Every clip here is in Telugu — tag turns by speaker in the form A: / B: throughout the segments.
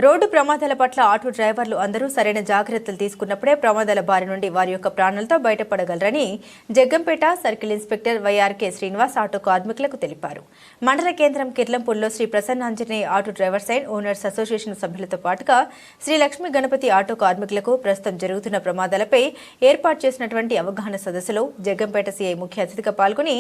A: రోడ్డు ప్రమాదాల పట్ల ఆటో డ్రైవర్లు అందరూ సరైన జాగ్రత్తలు తీసుకున్నప్పుడే ప్రమాదాల బారి నుండి వారి యొక్క ప్రాణాలతో బయటపడగలరని Jaggampeta circle inspector YRK Srinivas auto కార్మికులకు తెలిపారు. మండల కేంద్రం కిర్లంపూర్లో Sri Prasannanjaneya auto drivers and owners association సభ్యులతో పాటుగా శ్రీ లక్ష్మీ గణపతి ఆటో కార్మికులకు ప్రస్తుతం జరుగుతున్న ప్రమాదాలపై ఏర్పాటు చేసినటువంటి అవగాహన సదస్సులో జగ్గంపేట సీఐ ముఖ్య అతిథిగా పాల్గొని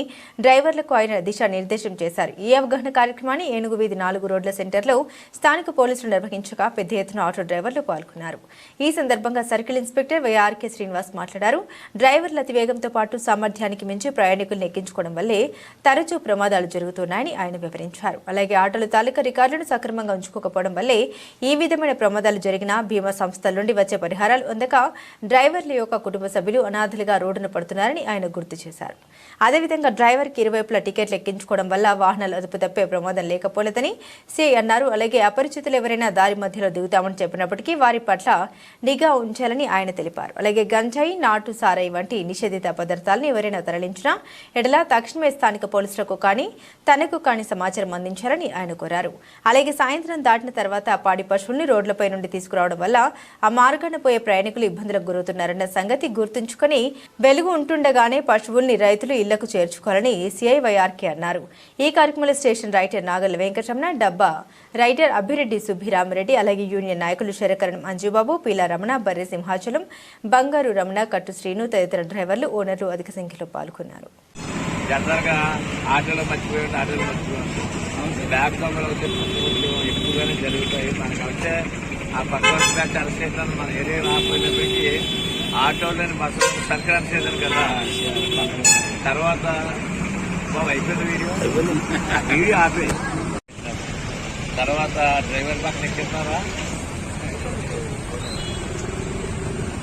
A: డ్రైవర్లకు ఆయన దిశానిర్దేశం చేశారు. ఈ అవగాహన కార్యక్రమాన్ని ఏనుగు వీధి 4 రోడ్ల సెంటర్లో స్థానిక పోలీసులు నిర్వహించారు. పెద్ద ఎత్తున ఆటో డ్రైవర్లు పాల్గొన్నారు. ఈ సందర్భంగా సర్కిల్ ఇన్స్పెక్టర్ వైఆర్కే శ్రీనివాస్ మాట్లాడారు. డ్రైవర్ల అతివేగంతో పాటు సామర్థ్యానికి మించి ప్రయాణికులను ఎక్కించుకోవడం వల్లే తరచూ ప్రమాదాలు జరుగుతున్నాయని ఆయన వివరించారు. అలాగే ఆటోల తాలూకా రికార్డులను సక్రమంగా ఉంచుకోకపోవడం వల్లే ఈ విధమైన ప్రమాదాలు జరిగిన బీమా సంస్థల నుండి వచ్చే పరిహారాలు అందక డ్రైవర్ల యొక్క కుటుంబ సభ్యులు అనాథలుగా రోడ్డున పడుతున్నారని ఆయన గుర్తు చేశారు. అదేవిధంగా డ్రైవర్కి ఇరువైపులా టికెట్లు ఎక్కించుకోవడం వల్ల వాహనాలు అదుపు తప్పే ప్రమాదం లేకపోలేదని సిఐ అన్నారు. అలాగే అపరిచితులు ఎవరైనా దారి మధ్యలో దిగుతామని చెప్పినప్పటికీ వారి పట్ల నిఘా ఉంచాలని ఆయన తెలిపారు. అలాగే గంజాయి, నాటు సారాయి వంటి నిషేధిత పదార్థాలను ఎవరైనా తరలించినా ఎడల తక్షణమే స్థానిక పోలీసులకు కానీ తనకు కానీ సమాచారం అందించాలని ఆయన కోరారు. అలాగే సాయంత్రం దాటిన తర్వాత పాడి పశువుల్ని రోడ్లపై నుండి తీసుకురావడం వల్ల ఆ మార్గాన పోయే ప్రయాణికులు ఇబ్బందులకు గురవుతున్నారన్న సంగతి గుర్తుంచుకొని వెలుగు ఉంటుండగానే పశువుల్ని రైతులు ఇళ్లకు చేర్చుకోవాలని సిఐ వైఆర్కే అన్నారు. ఈ కార్యక్రమంలో స్టేషన్ రైటర్ నాగల్ వెంకటరమణ, డబ్బా రైటర్ అభిరెడ్డి సుబ్బిరామరెడ్డి, అలాగే యూనియన్ నాయకులు శరకరణం అంజుబాబు, పీలా రమణ, బర్రె సింహాచలం, బంగారు రమణ, కట్టు శ్రీను తదితర డ్రైవర్లు, ఓనర్లు అధిక సంఖ్యలో పాల్గొన్నారు.
B: ఎక్కువగానే జరుగుతాయి. మనకి అయితే ఆ పక్కన బ్యాచ్ అరసేతం మన ఏరియా రాకపోయినప్పటికీ ఆటోలని బస్సు సంక్రాంతి సీజన్ కదా. తర్వాత అయిపోయింది వీడియో ఆపే తర్వాత డ్రైవర్ పక్కన ఎక్కిస్తారా?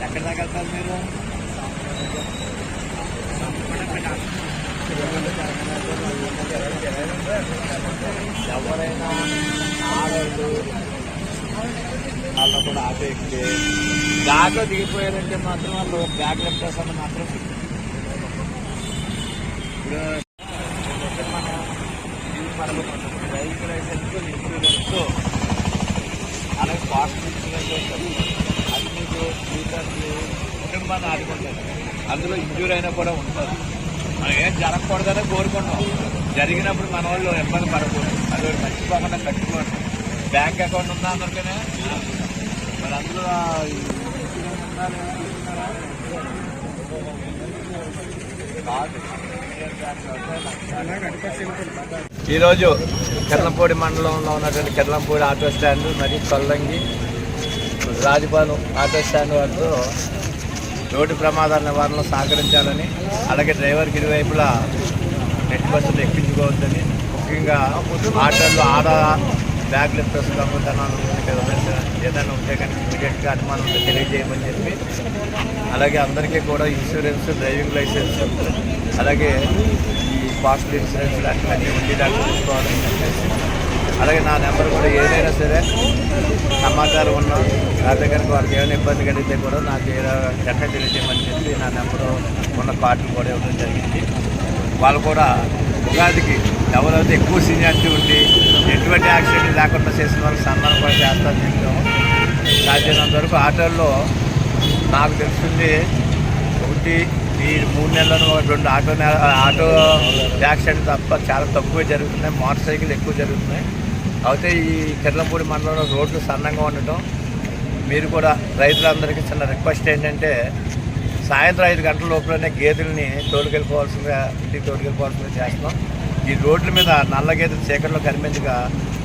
B: ఎక్కడ దాకా వెళ్తారు మీరు? ఎవరైనా ఆడవాళ్ళు వాళ్ళు కూడా ఆటో ఎక్కితే దాంట్లో దిగిపోయారంటే మాత్రం వాళ్ళు బ్యాగ్ లెఫ్టర్స్ అని మాత్రం డ్రైవింగ్ లైసెన్స్, ఇన్సూరెన్స్, అలాగే కాస్ట్ ఇన్సూరెన్స్ అది మీకు ఫ్యూచర్స్ కుటుంబాన్ని ఆడుకుంటారు. అందులో ఇంజూర్ అయినా కూడా ఉంటారు. మనం ఏం జరగకూడదనే కోరుకుంటాం. జరిగినప్పుడు మన వాళ్ళు ఇబ్బంది పడకూడదు. అది మర్చిపోకుండా కట్టుకోండి. బ్యాంక్ అకౌంట్ ఉందా అందరికనే? మరి అందులో ఇన్సూరెన్స్ ఉందా? ఈరోజు కిర్లంపూడి మండలంలో ఉన్నటువంటి కిర్లంపూడి ఆటో స్టాండ్ మరియు కొల్లంగి రాజపాలెం ఆటో స్టాండ్ వారితో రోడ్డు ప్రమాదాల నివారణలో సహకరించాలని, అలాగే డ్రైవర్కి ఇరువైపులా నెట్ బస్సులు ఎక్కించుకోవద్దని, ముఖ్యంగా ఆటోల్లో బ్యాగ్ లిఫ్టర్స్ దొంగతనాలు ఏదైనా ఉంటే కనుక ఇమీడియట్గా అనుమానం ఉంటే తెలియజేయమని చెప్పి, అలాగే అందరికీ కూడా ఇన్సూరెన్స్, డ్రైవింగ్ లైసెన్స్, అలాగే ఈ కాస్ట్లీ ఇన్సూరెన్స్ అన్నీ ఉండేదాకా చూసుకోవాలని చెప్పేసి, అలాగే నా నెంబర్ కూడా ఏదైనా సరే సమాచారం ఉన్నా లేకపోతే కనుక వాళ్ళకి ఏమైనా ఇబ్బంది కలిగితే కూడా నాకు వెంటనే తెలియజేయమని చెప్పి నా నెంబరు ఉన్న కార్డులు కూడా ఇవ్వడం జరిగింది. వాళ్ళు కూడా ఉగాదికి ఎవరైతే ఎక్కువ సీనియారిటీ ఉండి ఎటువంటి యాక్సిడెంట్ లేకుండా చేసిన వాళ్ళకి సన్మానం కూడా చేస్తారని చెప్పాము. సాధ్యమైనంత వరకు ఆటోల్లో నాకు తెలుస్తుంది ఒకటి ఈ 3 నెలలను 2 ఆటో యాక్సిడెంట్ తప్ప చాలా తక్కువే జరుగుతున్నాయి. మోటార్ సైకిల్ ఎక్కువ జరుగుతున్నాయి. అయితే ఈ కిర్లంపూడి మండలంలో రోడ్లు సన్నంగా ఉండటం, మీరు కూడా రైతులందరికీ చిన్న రిక్వెస్ట్ ఏంటంటే సాయంత్రం 5 గంటల లోపలనే గేదెల్ని ఇంటికి తోలుకెళ్ళిపోవాల్సిందిగా చేస్తున్నాం. ఈ రోడ్ల మీద నల్ల గేదెలు చీకట్లో కనిపించక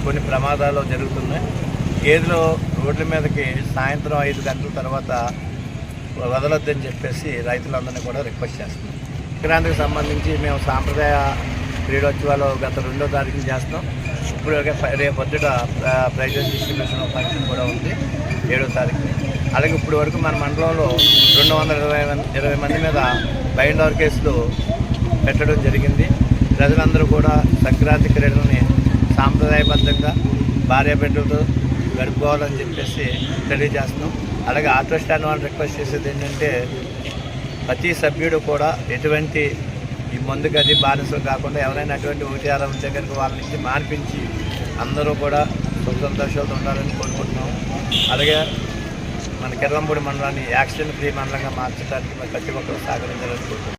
B: కొన్ని ప్రమాదాలు జరుగుతున్నాయి. గేదెలు రోడ్ల మీదకి సాయంత్రం 5 గంటల తర్వాత వదలొద్దని చెప్పేసి రైతులందరినీ కూడా రిక్వెస్ట్ చేస్తున్నాం. సంక్రాంతికి సంబంధించి మేము సాంప్రదాయ క్రీడోత్సవాలు గత 2వ తారీఖున చేస్తాం. ఇప్పుడు రేపు పొద్దుట ప్రైజెస్ డిస్ట్రిబ్యూషన్ ఫంక్షన్ కూడా ఉంది 7వ తారీఖున. అలాగే ఇప్పుడు వరకు మన మండలంలో 220 మంది మీద బైండ్ ఓవర్ కేసులు పెట్టడం జరిగింది. ప్రజలందరూ కూడా సంక్రాంతి క్రీడలని సాంప్రదాయబద్ధంగా భార్యాబిడ్డలతో గడుపుకోవాలని చెప్పేసి తెలియజేస్తున్నాం. అలాగే ఆటో స్టాండ్ వాళ్ళని రిక్వెస్ట్ చేసేది ఏంటంటే ప్రతి సభ్యుడు కూడా ఎటువంటి ఈ మందు గది బానిసలు కాకుండా ఎవరైనా అటువంటి 1 ఉంటే కనుక వాళ్ళ నుంచి మాన్పించి అందరూ కూడా సుఖ సంతోషాలతో ఉండాలని కోరుకుంటున్నాం. అలాగే మన కిర్లంపూడి మండలాన్ని యాక్సిడెంట్ ఫ్రీ మండలంగా మార్చడానికి మరి ప్రతి ఒక్కరు సహకరించాలని కోరుకుంటున్నాను.